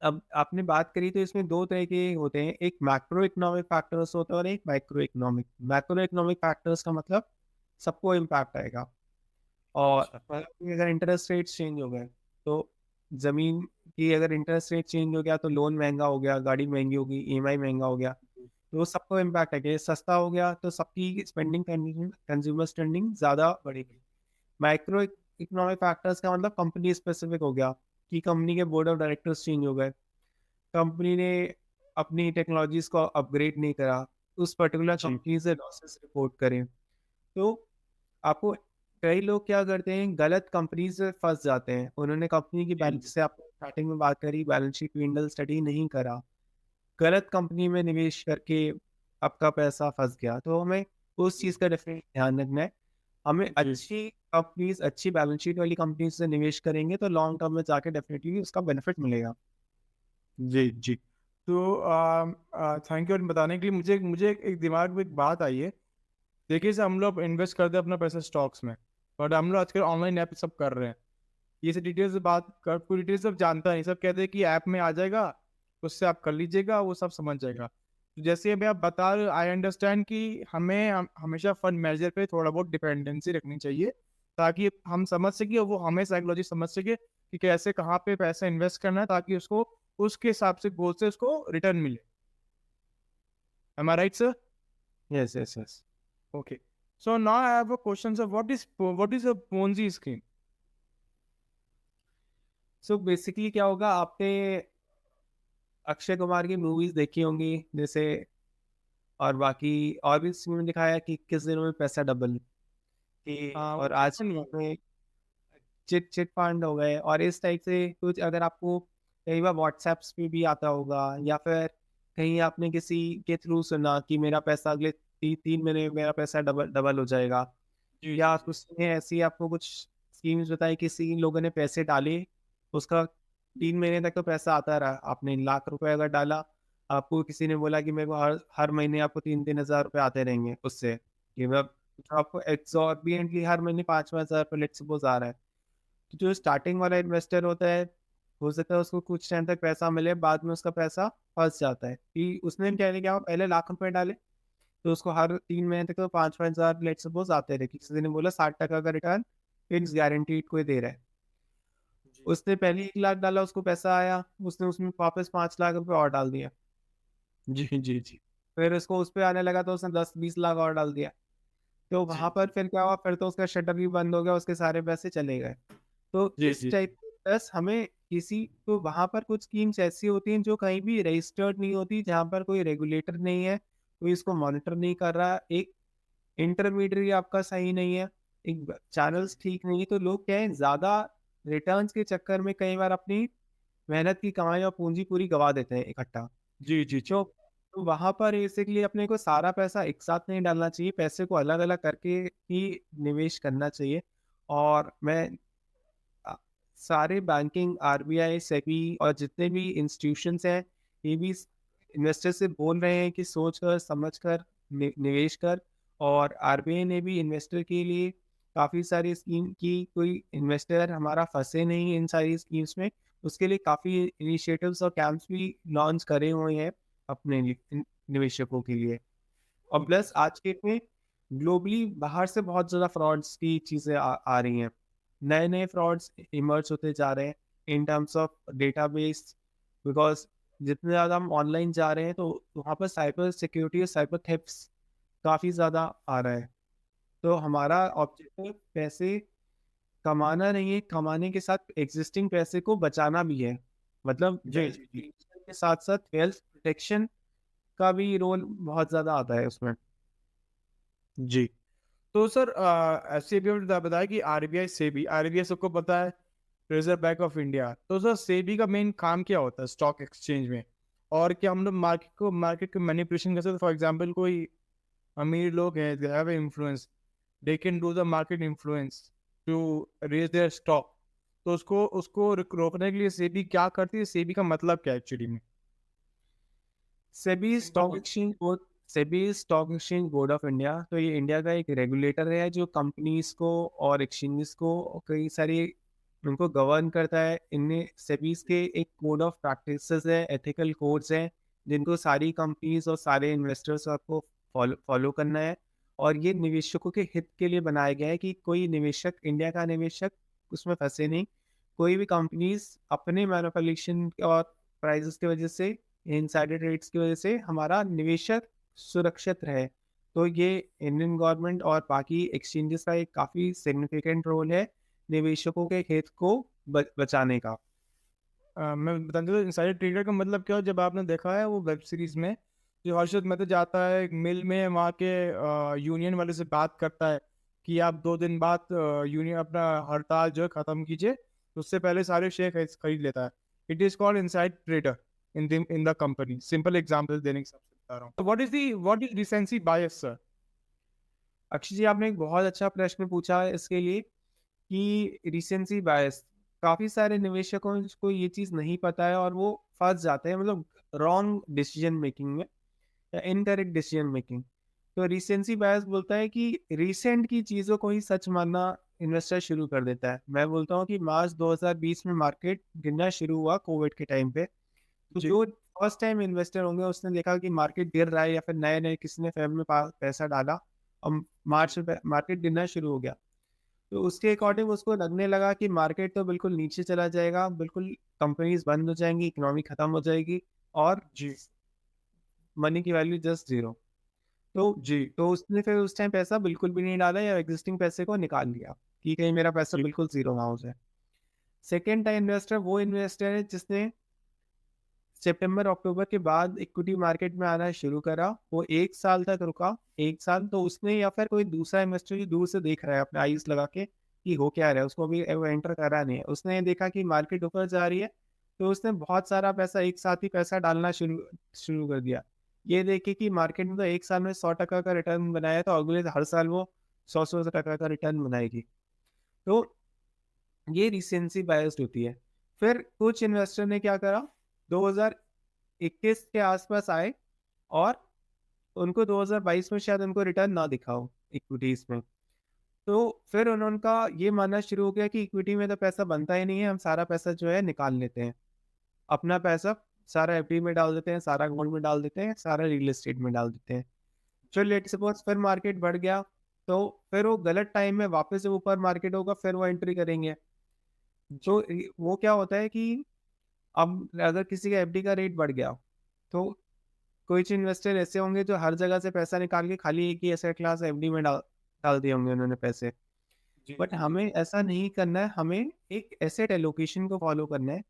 अब आपने बात करी तो इसमें 2 तरह के होते हैं, एक मैक्रो इकोनॉमिक फैक्टर्स होता है और एक micro economic. Macro economic factors का मतलब सबको इम्पैक्ट आएगा, और अच्छा मतलब कि अगर इंटरेस्ट रेट्स चेंज हो गए, तो ज़मीन की अगर इंटरेस्ट रेट चेंज हो गया तो लोन महँगा हो गया, गाड़ी महँगी होगी, ईएमआई महँगा हो गया, तो वो सबको इम्पैक्ट है। सस्ता हो गया तो सबकी स्पेंडिंग कंज्यूमर स्पेंडिंग ज़्यादा बढ़ेगी। माइक्रो इकोनॉमिक फैक्टर्स का मतलब कंपनी स्पेसिफिक हो गया कि कंपनी के बोर्ड ऑफ डायरेक्टर्स चेंज हो गए, कंपनी ने अपनी टेक्नोलॉजीज़ को अपग्रेड नहीं करा, उस पर्टिकुलर जी कंपनी से लॉसेस रिपोर्ट करें। तो आपको कई लोग क्या करते हैं, गलत कंपनी से फँस जाते हैं। उन्होंने कंपनी की जी बैलेंस से आपने स्टार्टिंग में बात करी, बैलेंस शीट विंडो स्टडी नहीं करा, गलत कंपनी में निवेश करके आपका पैसा फँस गया। तो हमें उस चीज़ का डेफ़िनेटली ध्यान रखना है। हमें जी अच्छी कंपनीज़, अच्छी बैलेंस शीट वाली कंपनी से निवेश करेंगे तो लॉन्ग टर्म में जाके डेफ़िनेटली उसका बेनिफिट मिलेगा। जी जी। तो थैंक यू बताने के लिए। मुझे मुझे एक दिमाग में एक बात आई है। देखिए सर, हम लोग इन्वेस्ट करते हैं अपना पैसा स्टॉक्स में, बट हम लोग आजकल ऑनलाइन ऐप सब कर रहे हैं। ये सब डिटेल से बात कर, पूरी डिटेल सब जानता नहीं, सब कहते हैं कि ऐप में आ जाएगा, उससे आप कर लीजिएगा, वो सब समझ जाएगा। तो जैसे अभी आप बता रहे, आई अंडरस्टैंड कि हमेशा फंड मैनेजर पे थोड़ा बहुत डिपेंडेंसी रखनी चाहिए, ताकि हम समझ सके और वो हमें साइकोलॉजी समझ सके कि कैसे कहाँ पे पैसा इन्वेस्ट करना है, ताकि उसको उसके हिसाब से गोल से उसको रिटर्न मिले। Am I right sir? Yes, yes, yes. Okay. So now I have a question, sir. What is a Ponzi scheme? So basically क्या होगा, आपने अक्षय कुमार की मूवीज़ देखी होंगी जैसे, और बाकी और भी इसमें दिखाया कि किस दिनों में पैसा डबल, कि वो और आज chiट फंड। में चिट चिट फंड हो गए, और इस टाइप से कुछ। अगर आपको कई बार व्हाट्सएप्स पे भी आता होगा, या फिर कहीं आपने किसी के थ्रू सुना कि मेरा पैसा अगले 3 महीने में मेरा पैसा डबल डबल हो जाएगा, जी जी या जी। किसी ने ऐसी आपको कुछ स्कीम्स बताई, किसी लोगों ने पैसे डाले, उसका 3 महीने तक तो पैसा आता रहा। आपने लाख रुपए अगर डाला, आपको किसी ने बोला कि मेरे को हर हर महीने आपको 3-3 हज़ार रुपए आते रहेंगे उससे, कि मतलब आपको एग्जॉर्बिएंटली हर महीने 5-5 हज़ार रुपए लेट्स सपोज आ रहा है। तो जो स्टार्टिंग वाला इन्वेस्टर होता है, हो सकता है उसको कुछ टाइम तक पैसा मिले, बाद में उसका पैसा फँस जाता है कि उसने क्या किया, पहले लाख रुपए डाले, तो उसको हर 3 महीने तक तो 5-5 हज़ार लेट्स सपोज़ आते रहे। किसी ने बोला 60% का रिटर्न फिक्स गारंटीड कोई दे रहा है। जी, उसने पहले 1 लाख डाला, उसको पैसा आया, उसने उसमें वापस 5 लाख रुपए और डाल दिया। जी, जी, जी, फिर उसको उस पे आने लगा तो उसने 10-20 लाख और डाल दिया। तो जी, वहाँ पर जी, फिर क्या हुआ, फिर तो उसका शटर भी बंद हो गया, उसके सारे पैसे चले गए। तो जी, इस जी, टाइप प्लस हमें किसी तो वहाँ पर कुछ स्कीम्स ऐसी होती हैं जो कहीं भी रजिस्टर्ड नहीं होती, जहाँ पर कोई रेगुलेटर नहीं है, कोई इसको मॉनिटर नहीं कर रहा, एक इंटरमीडियरी आपका सही नहीं है, एक ब चैनल्स ठीक नहीं है, तो लोग क्या है ज़्यादा रिटर्न्स के चक्कर में कई बार अपनी मेहनत की कमाई और पूँजी पूरी गँवा देते हैं इकट्ठा। जी, जी, जी, तो वहाँ पर बेसिकली अपने को सारा पैसा एक साथ नहीं डालना चाहिए, पैसे को अलग-अलग करके ही निवेश करना चाहिए। और मैं अ, सारे बैंकिंग, आरबीआई, सेबी और जितने भी इंस्टीट्यूशंस हैं, ये भी स इन्वेस्टर से बोल रहे हैं कि सोच कर, समझ कर निवेश कर। और आरबीआई ने भी इन्वेस्टर के लिए काफ़ी सारी स्कीम की, कोई इन्वेस्टर हमारा फँसे नहीं इन सारी स्कीम्स में, उसके लिए काफ़ी इनिशिएटिव्स और कैंप्स भी लॉन्च करे हुए हैं अपने लिए निवेशकों के लिए। और ओके, प्लस आज के डेट में ग्लोबली बाहर से बहुत ज़्यादा फ्रॉड्स की चीज़ें आ रही हैं। नए-नए फ्रॉड्स इमर्ज होते जा रहे हैं in terms of database, because जितने ज़्यादा हम ऑनलाइन जा रहे हैं तो वहाँ पर साइबर सिक्योरिटी और साइबर थेफ्ट्स काफ़ी ज़्यादा आ रहा है। तो हमारा ऑब्जेक्टिव पैसे कमाना नहीं है, कमाने के साथ एक्जिस्टिंग पैसे को बचाना भी है। मतलब जी, वेल्थ जी, जी, क्रिएशन के साथ-साथ वेल्थ प्रोटेक्शन का भी रोल बहुत ज़्यादा आता है उसमें। जी। तो सर ऐसे भी आपने बताया कि आरबीआई सबको पता है, रिजर्व बैंक ऑफ इंडिया। तो सर सेबी का मेन काम क्या होता है स्टॉक एक्सचेंज में? और क्या हम लोग मार्केट को मैनिपुलेशन कर सकते हैं? फॉर एग्जांपल कोई अमीर लोग हैं, they have influence, they can do the market influence to raise their stock. तो उसको उसको रोकने के लिए सेबी क्या करती है? सेबी का मतलब क्या है एक्चुअली में? Simple one. SEBI stock exchange board of India, तो ये इंडिया का एक रेगुलेटर है जो कंपनीज को और एक्सचेंजेस को कई सारी उनको गवर्न करता है। इनमें सेबीज के एक कोड ऑफ प्रैक्टिसेस है, एथिकल कोड्स हैं, जिनको सारी कंपनीज और सारे इन्वेस्टर्स आपको फॉलो फॉलो करना है। और ये निवेशकों के हित के लिए बनाया गया है कि कोई निवेशक, इंडिया का निवेशक उसमें फंसे नहीं। कोई भी कंपनीज अपने मैनिपुलेशन और प्राइसेस की वजह से, इनसाइडर ट्रेड्स की वजह से हमारा निवेशक सुरक्षित रहे। तो ये इंडियन गवर्नमेंट और बाकी एक्सचेंजेस का एक काफ़ी सिग्निफिकेंट रोल है निवेशकों के हित को बचाने का। मैं बताना चाहता हूँ इनसाइडर ट्रेडर का मतलब क्या हो, जब आपने देखा है वो वेब सीरीज में, जो हर्षद मेहता जाता है एक मिल में, वहाँ के यूनियन वाले से बात करता है कि आप 2 दिन बाद यूनियन अपना हड़ताल जो है खत्म कीजिए, तो उससे पहले सारे शेयर खरीद लेता है। It is called inside trader in the company. Simple example देने के हिसाब से बता रहा हूँ। What is recency bias sir? Akshay ji, आपने एक बहुत अच्छा प्रश्न पूछा है इसके लिए कि रिसेंसी बायस, काफ़ी सारे निवेशकों को ये चीज़ नहीं पता है और वो फँस जाते हैं, मतलब रॉन्ग डिसीजन मेकिंग में या इनकरेक्ट डिसीजन मेकिंग। तो रिसेंसी बायस बोलता है कि रिसेंट की चीज़ों को ही सच मानना इन्वेस्टर शुरू कर देता है। मैं बोलता हूँ कि मार्च 2020 में मार्केट गिरना शुरू हुआ कोविड के टाइम पे। तो जी, जो फर्स्ट टाइम इन्वेस्टर होंगे उसने देखा कि मार्केट गिर रहा है या फिर नए-नए किसी ने फर्म में पैसा डाला, मार्च में मार्केट गिरना शुरू हो गया। तो उसके अकॉर्डिंग उसको लगने लगा कि मार्केट तो बिल्कुल नीचे चला जाएगा, बिल्कुल कंपनीज़ बंद हो जाएँगी, इकोनॉमी खत्म हो जाएगी और जी, मनी की वैल्यू जस्ट ज़ीरो। तो जी, तो उसने फिर उस टाइम पैसा बिल्कुल भी नहीं डाला या एक्जिस्टिंग पैसे को निकाल लिया कि कहीं मेरा पैसा जी, बिल्कुल ज़ीरो ना हो जाए। सेकंड टाइम इन्वेस्टर वो इन्वेस्टर है जिसने सितंबर अक्टूबर के बाद इक्विटी मार्केट में आना शुरू करा। वो 1 साल तक रुका, 1 साल तो उसने या फिर कोई दूसरा इन्वेस्टर जो दूर से देख रहा है अपने आईज़ लगा के कि हो क्या रहा है, उसको अभी वो एंटर करा नहीं है। उसने देखा कि मार्केट ऊपर जा रही है, तो उसने बहुत सारा पैसा एक साथ ही पैसा डालना शुरू शुरू कर दिया। ये देख के कि मार्केट में तो 1 साल में 100% का रिटर्न बनाया, तो अगले हर साल वो 100-100 टका का रिटर्न बनाएगी। तो ये रिसेंसी बायस्ड होती है। फिर कुछ इन्वेस्टर ने क्या करा, 2021 के आस-पास आए और उनको 2022 में शायद उनको रिटर्न ना दिखा हो इक्विटीज़ में। तो फिर उनका ये मानना शुरू हो गया कि इक्विटी में तो पैसा बनता ही नहीं है, हम सारा पैसा जो है निकाल लेते हैं। अपना पैसा सारा एफडी में डाल देते हैं, सारा गोल्ड में डाल देते हैं, सारा रियल एस्टेट में डाल देते हैं। फिर लेट्स सपोज़ फिर मार्केट बढ़ गया, तो फिर वो गलत टाइम में वापस से ऊपर मार्केट होगा, फिर वो एंट्री करेंगे। तो वो क्या होता है कि अब अगर किसी का एफडी का रेट बढ़ गया, तो कुछ इन्वेस्टर ऐसे होंगे जो हर जगह से पैसा निकाल के खाली एक ही एसेट क्लास एफडी में डाल डाल दिए होंगे उन्होंने पैसे। जी, बट जी, जी। हमें ऐसा नहीं करना है, हमें एक एसेट एलोकेशन को फॉलो करना है।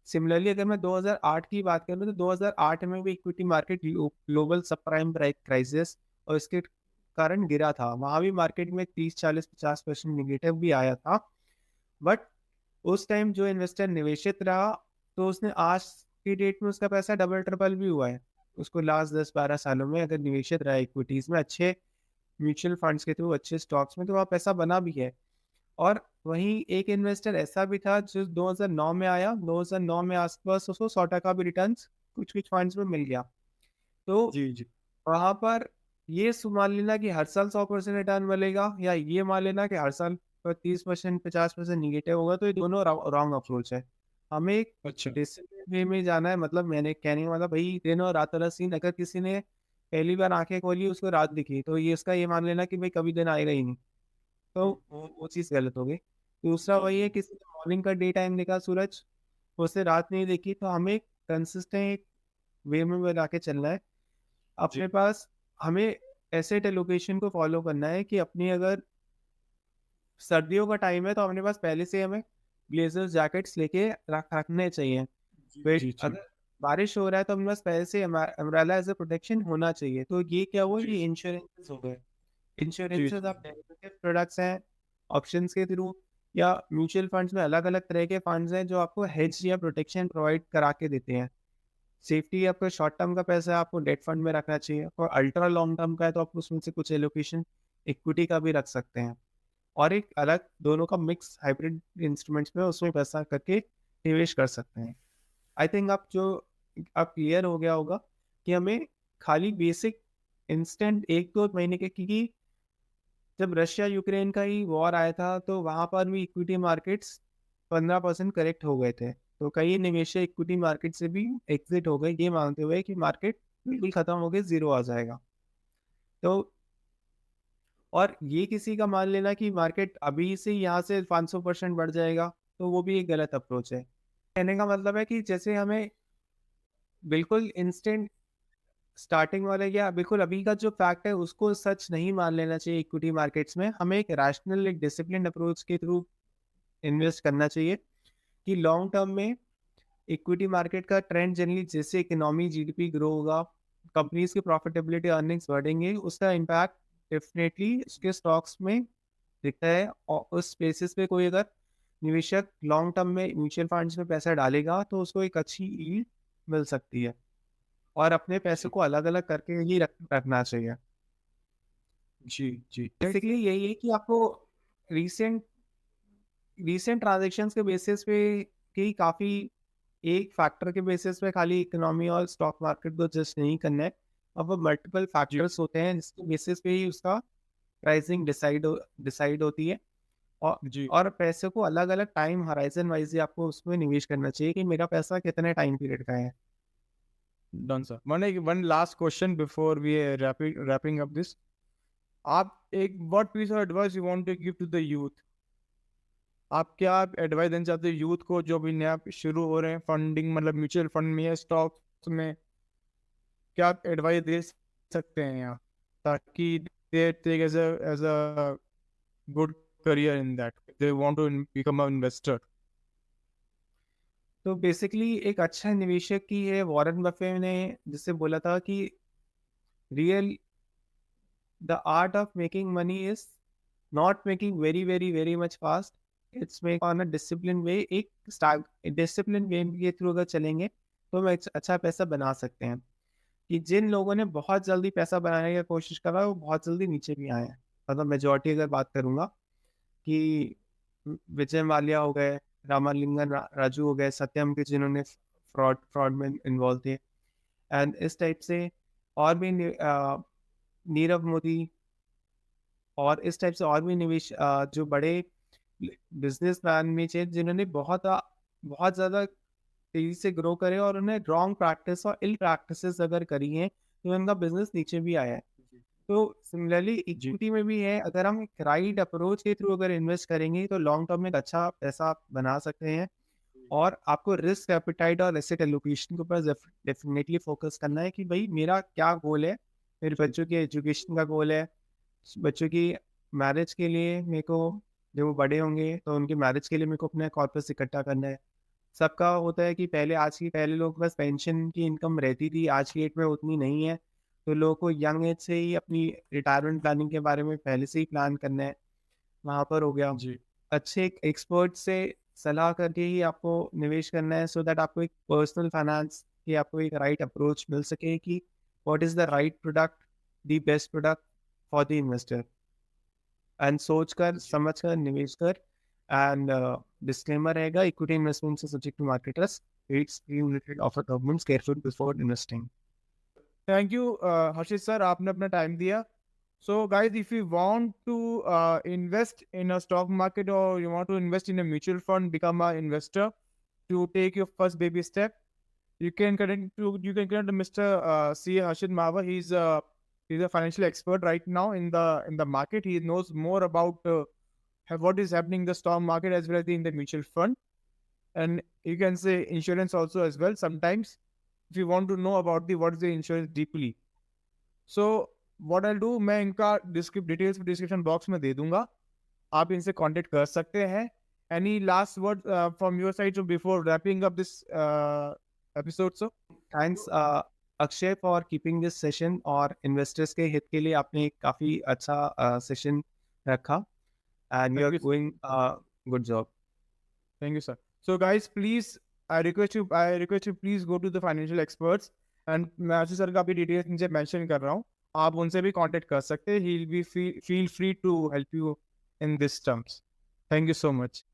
सिमिलरली अगर मैं 2008 की बात करूँ तो 2008 में भी equity market global subprime crisis और इसके कारण गिरा था। वहाँ भी मार्केट में 30, 40, 50% नेगेटिव भी आया था। बट उस टाइम जो इन्वेस्टर निवेशित रहा, तो उसने आज की डेट में उसका पैसा डबल ट्रिपल भी हुआ है। उसको लास्ट 10-12 सालों में अगर निवेशित रहा इक्विटीज़ में, अच्छे म्यूचुअल फंड्स के थ्रू, अच्छे स्टॉक्स में, तो वहाँ पैसा बना भी है। और वहीं एक इन्वेस्टर ऐसा भी था जो 2009 में आया, 2009 में आस-पास उसको 100% भी रिटर्न्स कुछ-कुछ फंड्स में मिल गया। तो जी, जी। वहाँ पर ये मान लेना कि हर साल 100% रिटर्न मिलेगा, या ये मान लेना कि हर साल 30%, 50% नेगेटिव होगा, तो ये दोनों रॉन्ग अप्रोच है। हमें एक अच्छा। डिसिप्लिन वे में जाना है, मतलब मैंने कहने का मतलब भई दिन और रात वाला सीन। अगर किसी ने पहली बार आँखें खोली, उसको रात दिखी, तो ये इसका ये मान लेना कि भई कभी दिन आएगा ही नहीं। तो हुँ। वो चीज़ गलत हो गई। दूसरा जी, वही है, जी। किसी ने मॉर्निंग का डे टाइम देखा सूरज, उसे रात नहीं देखी, तो हमें कंसिस्टेंट वे में बना के चलना है। जी, अपने पास हमें एसेट एलोकेशन को फ़ॉलो करना है कि अपनी अगर सर्दियों का टाइम है, तो अपने पास पहले से हमें ब्लेज़र्स, जैकेट्स लेके रखने चाहिए। जी, वेट जी, जी। अगर बारिश हो रहा है, तो अपने पास पहले से अम्ब्रेला एज़ अ प्रोटेक्शन होना चाहिए। तो ये क्या हुआ, जी, ये इंश्योरेंसेस हो गए। जी, इंश्योरेंसेस जी। आप डेरिवेटिव प्रोडक्ट्स हैं, ऑप्शंस के थ्रू, या म्यूचुअल फंड्स में अलग-अलग तरह के फंड्स हैं जो आपको हेज या प्रोटेक्शन प्रोवाइड करा के देते हैं। सेफ्टी आपका शॉर्ट टर्म का पैसा है, आपको डेट फंड में रखना चाहिए, और अल्ट्रा लॉन्ग टर्म का है तो आप उसमें से कुछ एलोकेशन इक्विटी का भी रख सकते हैं। और एक अलग दोनों का मिक्स हाइब्रिड इंस्ट्रूमेंट्स में उसमें पैसा करके निवेश कर सकते हैं। आई थिंक आप जो अब क्लियर हो गया होगा कि हमें खाली बेसिक इंस्टेंट 1-2 महीने के, क्योंकि जब रशिया यूक्रेन का ही वॉर आया था, तो वहाँ पर भी इक्विटी मार्केट्स 15% करेक्ट हो गए थे। तो कई निवेशक इक्विटी मार्केट से भी एग्ज़िट हो गए, ये मानते हुए कि मार्केट बिल्कुल खत्म हो के ज़ीरो आ जाएगा। तो और ये किसी का मान लेना कि मार्केट अभी से यहाँ से 500% बढ़ जाएगा, तो वो भी एक गलत अप्रोच है। कहने का मतलब है कि जैसे हमें बिल्कुल इंस्टेंट स्टार्टिंग वाले, या बिल्कुल अभी का जो फैक्ट है उसको सच नहीं मान लेना चाहिए इक्विटी मार्केट्स में। हमें एक रैशनल, एक डिसिप्लिन्ड अप्रोच के थ्रू इन्वेस्ट करना चाहिए कि लॉन्ग टर्म में इक्विटी मार्केट का ट्रेंड जनरली जैसे इकोनॉमी, जीडीपी ग्रो होगा, कंपनीज़ की प्रॉफिटेबिलिटी, अर्निंग्स बढ़ेंगे, उसका इम्पैक्ट डेफ़िनेटली उसके स्टॉक्स में दिखता है। और उस बेसिस पे कोई अगर निवेशक लॉन्ग टर्म में म्यूचुअल फंड्स में पैसा डालेगा, तो उसको एक अच्छी यील्ड मिल सकती है, और अपने पैसे जी, को अलग-अलग करके ही रखना चाहिए। जी, जी। बेसिकली यही है कि आपको रीसेंट रीसेंट ट्रांज़ैक्शंस के बेसिस पे ही काफ़ी, एक फैक्टर के बेसिस पे खाली इकोनॉमी और स्टॉक मार्केट को जज नहीं करना है। अब वो मल्टीपल जी, फैक्टर्स होते हैं जिसके बेसिस पे ही उसका प्राइसिंग डिसाइड होती है। औ जी। और पैसे को अलग-अलग टाइम होराइज़न वाइज़ ही आपको उसमें निवेश करना चाहिए कि मेरा पैसा कितने टाइम पीरियड का है। Done sir. one last question before we wrapping up this. आप एक what piece of advice you want to give to the youth? आप क्या एडवाइस देना चाहते हो यूथ को जो भी नया शुरू हो रहे हैं फंडिंग मतलब म्यूचुअल फंड में या स्टॉक्स में क्या आप एडवाइस दे सकते हैं यहाँ ताकि they take as a good career in that they want to become a investor. तो बेसिकली एक अच्छा निवेशक की है, वॉरेन बफे ने जिसे बोला था कि real the art of making money is not making very, very, very much fast, it's make on a discipline way. एक डिसिप्लिन वे के थ्रू अगर चलेंगे, तो हम अच्छा पैसा बना सकते हैं। कि जिन लोगों ने बहुत जल्दी पैसा बनाने की कोशिश करा, वो बहुत जल्दी नीचे भी आए हैं। मतलब मेजॉरिटी अगर बात करूँगा कि विजय माल्या हो गए, रामालिंगन राजू हो गए, सत्यम के जिन्होंने फ्रॉड फ्रॉड में इन्वॉल्व थे, एंड इस टाइप से और भी नीरव मोदी, और इस टाइप से और भी निवेश जो बड़े बिजनेसमैन में थे जिन्होंने बहुत ज़्यादा तेज़ी से ग्रो करे और उन्हें रॉन्ग प्रैक्टिस और इल प्रैक्टिसेस अगर करी हैं, तो उनका बिज़नेस नीचे भी आया है। तो सिमिलरली जी, इक्विटी में भी है, अगर हम एक राइट अप्रोच के थ्रू अगर इन्वेस्ट करेंगे, तो लॉन्ग टर्म में एक अच्छा पैसा बना सकते हैं। और आपको रिस्क एपेटाइट और एसेट एलोकेशन के ऊपर डेफिनेटली फोकस करना है कि भाई मेरा क्या गोल है, मेरे बच्चों के एजुकेशन का गोल है, बच्चों की मैरिज के लिए मेरे को, जब वो बड़े होंगे तो उनकी मैरिज के लिए मेरे को अपना कॉर्पस इकट्ठा करना है। सबका होता है कि पहले लोग बस पेंशन की इनकम रहती थी, आज की डेट में उतनी नहीं है, तो लोगों को यंग एज से ही अपनी रिटायरमेंट प्लानिंग के बारे में पहले से ही प्लान करना है, वहाँ पर हो गया। जी, अच्छे एक एक्सपर्ट से सलाह करके ही आपको निवेश करना है, सो दैट आपको एक पर्सनल फाइनेंस की आपको एक राइट अप्रोच मिल सके कि what is the right product, the best product for the investor. And सोच कर, जी। समझ कर, निवेश कर। एंड डिस्क्लेमर रहेगा, equity investment is subject to market risk, reads related offer documents careful before investing. Thank you Harshit sir, आपने अपना टाइम दिया। So guys, if you want to invest in a stock market or you want to invest in a mutual fund, become an investor to take your first baby step, you can connect to Mr. C. Harshit Mahawar. He's a financial expert right now in the market. He knows more about what is happening in the stock market as well as in the mutual fund, and you can say insurance also as well. Sometimes, if you want to know about the what is the insurance deeply, so what I'll do, मैं इनका details description box में दे दूंगा, आप इनसे contact कर सकते हैं। Any last word from your side before wrapping up this episode so? Thanks Akshay for keeping this session, और इन्वेस्टर्स के हित के लिए आपने एक काफ़ी अच्छा सेशन रखा, and you thank are you, doing good job. Thank you sir. So guys please, I request you please go to the financial experts, and मैं आशीष सर का भी डिटेल्स नीचे मेंशन कर रहा हूँ, आप उनसे भी कांटेक्ट कर सकते हैं। He will be feel free to help you in this terms. Thank you so much.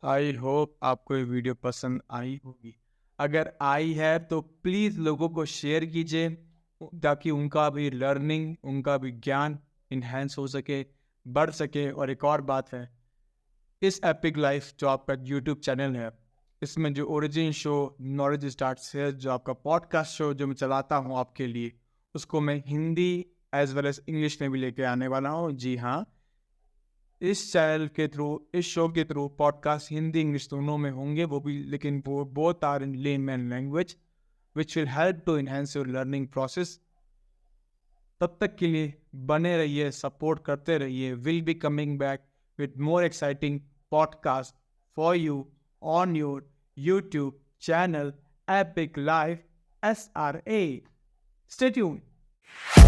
I hope आपको ये वीडियो पसंद आई होगी। अगर आई है तो प्लीज़ लोगों को शेयर कीजिए, ताकि उनका भी लर्निंग, उनका भी ज्ञान इन्हेंस हो सके, बढ़ सके। और एक और बात है, इस एपिक लाइफ जो आपका यूट्यूब चैनल है, इसमें जो ओरिजिन शो नॉलेज स्टार्ट्स है, जो आपका पॉडकास्ट शो जो मैं चलाता हूँ आपके लिए, उसको मैं Hindi as well as English में भी लेके आने वाला हूँ। जी हाँ, इस चैनल के थ्रू, इस शो के थ्रू पॉडकास्ट हिंदी इंग्लिश दोनों में होंगे, वो भी, लेकिन वो both are in layman language which will help to enhance your learning process. तब तक के लिए बने रहिए, सपोर्ट करते रहिए। Will be coming back with more exciting podcast for you on your YouTube channel Epic Life SRA। Stay tuned.